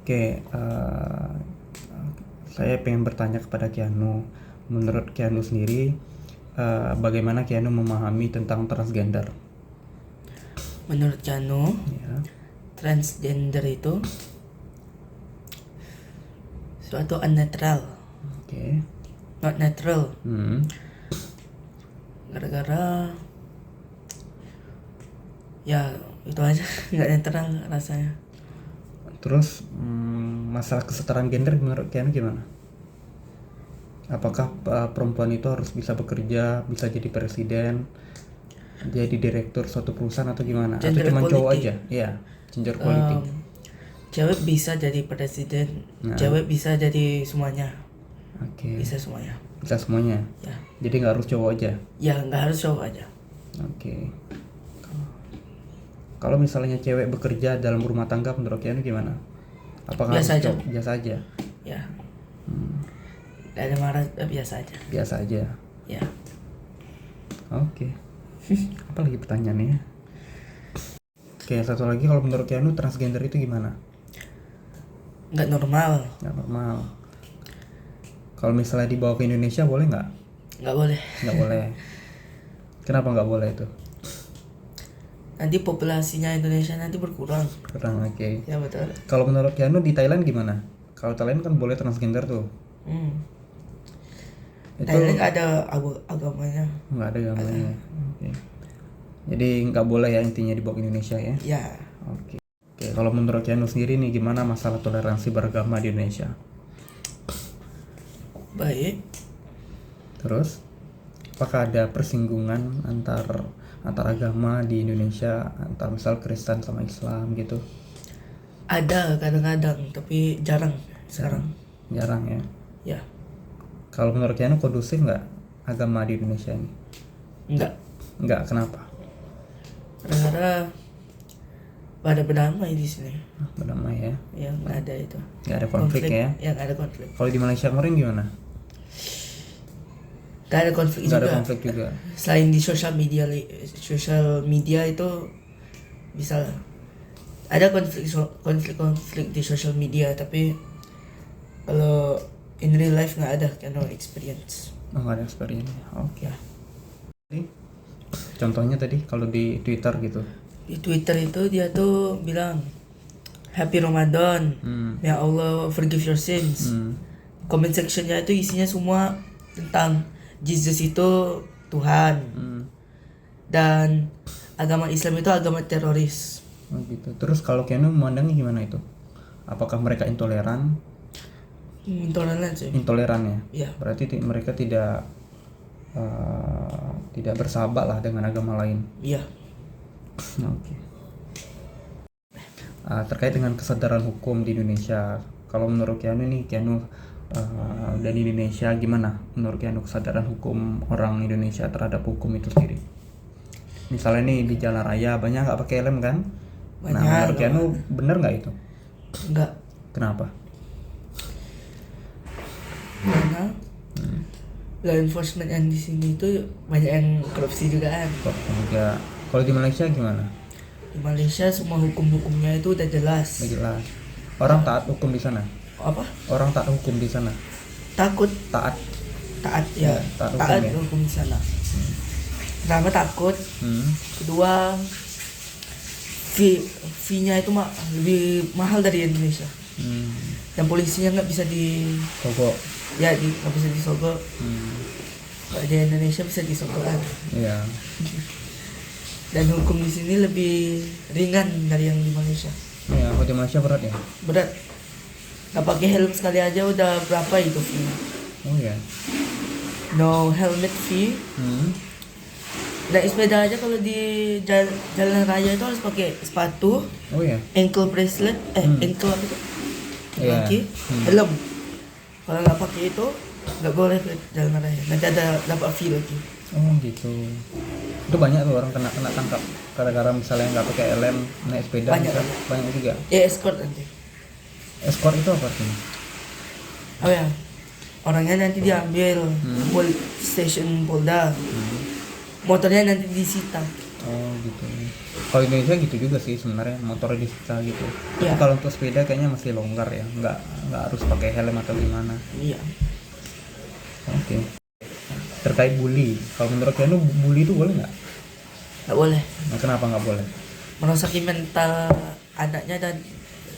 Oke, saya pengen bertanya kepada Keanu. Menurut Keanu sendiri, bagaimana Keanu memahami tentang transgender? Menurut Jano, Ya, transgender itu suatu unnatural, oke. not natural. Hmm, Gara-gara ya itu aja nggak natural rasanya. Terus masalah kesetaraan gender menurut Keanu gimana? Apakah perempuan itu harus bisa bekerja, bisa jadi presiden, jadi direktur suatu perusahaan atau gimana? Atau Gender cuma cowok equality. aja? Ya, gender equality. Cewek bisa jadi presiden, Nah. cewek bisa jadi semuanya, Oke, bisa semuanya. bisa semuanya. Ya, Jadi nggak harus cowok aja. ya nggak harus cowok aja. Oke. Kalau misalnya cewek bekerja dalam rumah tangga menurut Keanu gimana? Apakah Biasa harus aja. cowok? Biasa aja. Ya, nggak ada marah, biasa aja. Biasa aja. Ya, Oke. Apa lagi pertanyaannya? Oke, satu lagi, kalau menurut Keanu transgender itu gimana? nggak normal, Nggak normal. Kalau misalnya dibawa ke Indonesia boleh nggak? nggak boleh. Nggak boleh. Kenapa nggak boleh itu? Nanti populasinya Indonesia nanti berkurang. Kurang, oke. Ya betul. Kalau menurut Keanu di Thailand gimana? Kalau Thailand kan boleh transgender tuh. Itu Thailand nggak ada agamanya. nggak ada gambarnya. Oke. Jadi nggak boleh ya intinya dibawa ke Indonesia ya? Ya, Oke. Oke, kalau menurut Keanu sendiri nih gimana masalah toleransi beragama di Indonesia? baik. Terus, apakah ada persinggungan antar agama di Indonesia, antar misal Kristen sama Islam gitu? Ada kadang-kadang, tapi jarang sekarang. Jarang ya. Ya, Kalau menurut Keanu kondusif nggak agama di Indonesia ini? enggak. Nggak, kenapa? Kadang-kadang pada berdamai di sini. Berdamai ya. Ya, nggak ada itu. Nggak ada konflik ya. Ya, nggak ada konflik. Kalau di Malaysia kemarin gimana? Nggak ada konflik Nggak juga. ada konflik juga. Selain di sosial media itu bisa ada konflik di sosial media, tapi kalau in real life nggak ada, kan no experience. Oh, nggak ada experience. Oke. Ya, Contohnya tadi kalau di Twitter gitu. di Twitter itu dia tuh bilang Happy Ramadan, ya Allah forgive your sins. Comment sectionnya itu isinya semua tentang Jesus itu Tuhan, dan agama Islam itu agama teroris. Oh gitu. Terus kalau Keanu memandangnya gimana itu? Apakah mereka intoleran? Intoleran sih. Intoleran ya? Ya, Berarti mereka tidak bersahabat lah dengan agama lain. iya. Oke. Terkait dengan kesadaran hukum di Indonesia, kalau menurut Keanu nih, Keanu dan di Indonesia gimana? Menurut Keanu kesadaran hukum orang Indonesia terhadap hukum itu sendiri? Misalnya nih di jalan raya banyak nggak pakai helm kan? Nah, Banyak. menurut Keanu bener nggak itu? Enggak. Kenapa? Karena law enforcement yang di sini itu banyak yang korupsi juga kan. Kok enggak? Kalau di Malaysia gimana? Di Malaysia semua hukum-hukumnya itu udah jelas. Nggak jelas. Orang taat hukum di sana. Apa? Orang taat hukum di sana. Takut. Taat. Ya, taat taat hukum ya? hukum di sana. Pertama takut, kedua fee-nya itu lebih mahal dari Indonesia. Dan polisinya nggak bisa Kogok. nggak bisa disogok. Kalau di Indonesia bisa disogok kan. Iya. Dan hukum di sini lebih ringan dari yang di Malaysia. Ya, kalau di Malaysia berat ya? Berat. Nggak pakai helm sekali aja udah berapa itu fee? Oh ya. No helmet fee. Naik sepeda aja kalau di jalan raya itu harus pakai sepatu, Oh ya. ankle bracelet, ankle apa itu? Iya. Kaki, helm. Kalau nggak pakai itu nggak boleh ke jalan raya. Nanti ada dapat fee lagi. Oh gitu. Itu banyak tuh orang kena tangkap gara-gara misalnya nggak pakai helm naik sepeda. Banyak. Banyak juga. Ya escort nanti. Escort itu apa sih? Oh ya, orangnya nanti diambil station Polda. Motornya nanti disita. Oh gitu. Kalau Indonesia gitu juga sih sebenarnya, motor disita gitu. Iya. Tapi kalau untuk sepeda kayaknya masih longgar ya, nggak harus pakai helm atau gimana. Iya. Oke. Terkait bully, kalau menurut kalian bully itu boleh nggak? Nggak boleh. Nah, kenapa nggak boleh? Merosaki mental anaknya dan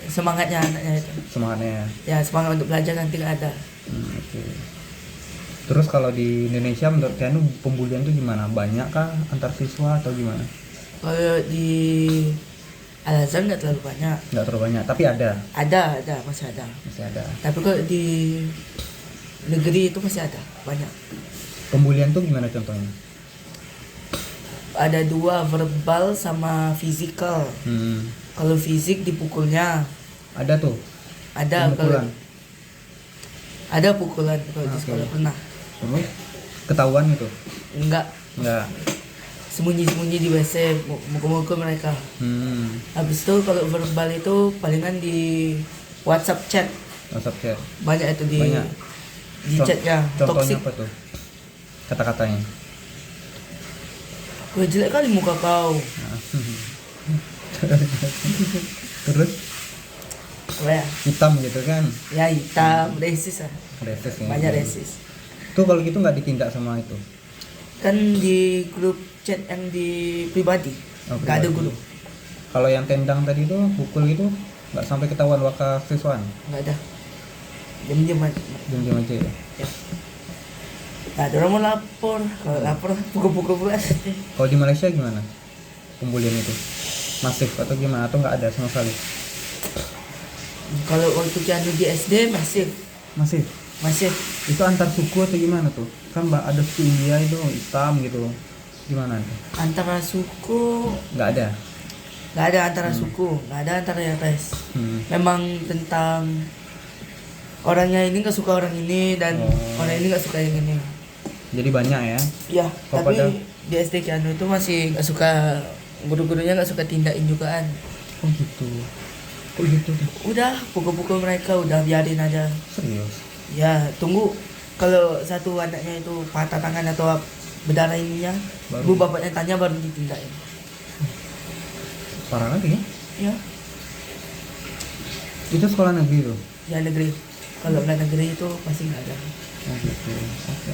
semangatnya anaknya itu. Semangatnya. Ya, semangat untuk belajar nanti nggak ada. Oke. Terus kalau di Indonesia menurut kalian pembulian itu gimana? Banyak kah antar siswa atau gimana? Kalau di Al-Azhar nggak terlalu banyak. Nggak terlalu banyak, tapi ada. Ada, masih ada. Masih ada. Tapi kalau di negeri itu masih ada, banyak. Pembulian tuh gimana contohnya? Ada dua, verbal sama fisikal. Kalau fisik dipukulnya. Ada tuh. Ada pemukulan. Ada pukulan kalau di sekolah pernah. Terus ketahuan itu? Enggak, sembunyi-sembunyi di WC, mukul-mukul mereka. Habis itu kalau verbal itu palingan di WhatsApp chat. WhatsApp chat. Banyak itu di Banyak. di chatnya. Contohnya Toxic. apa tuh? Kata-katanya. Wah, jelek kali muka kau. Terus Apa ya? hitam gitu kan? Ya hitam, resis lah. Resis ya. Banyak resis. Tuh kalau gitu nggak ditindak sama itu? Kan di grup chat yang di pribadi. Oh, Nggak ada pribadi. guru. Kalau yang tendang tadi tuh pukul gitu nggak sampai ketahuan waka siswaan? Nggak ada. Diam-diam aja. Diam-diam aja ya. Ya. Nah, ada orang mau lapor. Kalau lapor pukul-pukul pula. Kalau di Malaysia gimana? Pembulian itu masif atau gimana? Atau nggak ada sama sekali? Kalau waktu Keanu di SD masih Masif. Itu antar suku atau gimana tuh? Kan ada suku India itu hitam gitu. Gimana tuh? antara suku Nggak ada. nggak ada antara suku, nggak ada antara ras. Memang tentang orangnya ini nggak suka orang ini dan orang ini nggak suka yang ini. Jadi banyak ya? Ya, Oh, tapi padahal- di SD Keanu itu masih nggak suka, guru-gurunya nggak suka tindak injukaan. Oh gitu. Kok gitu tuh? Udah pukul-pukul mereka, udah biarin aja. Serius? Ya, tunggu kalau satu anaknya itu patah tangan atau berdarah ininya, Baru. bu bapaknya tanya baru ditindakin. Parah lagi ya? Ya, Itu sekolah negeri tuh? ya negeri. Kalau nggak negeri itu pasti nggak ada. Oh gitu. Oke.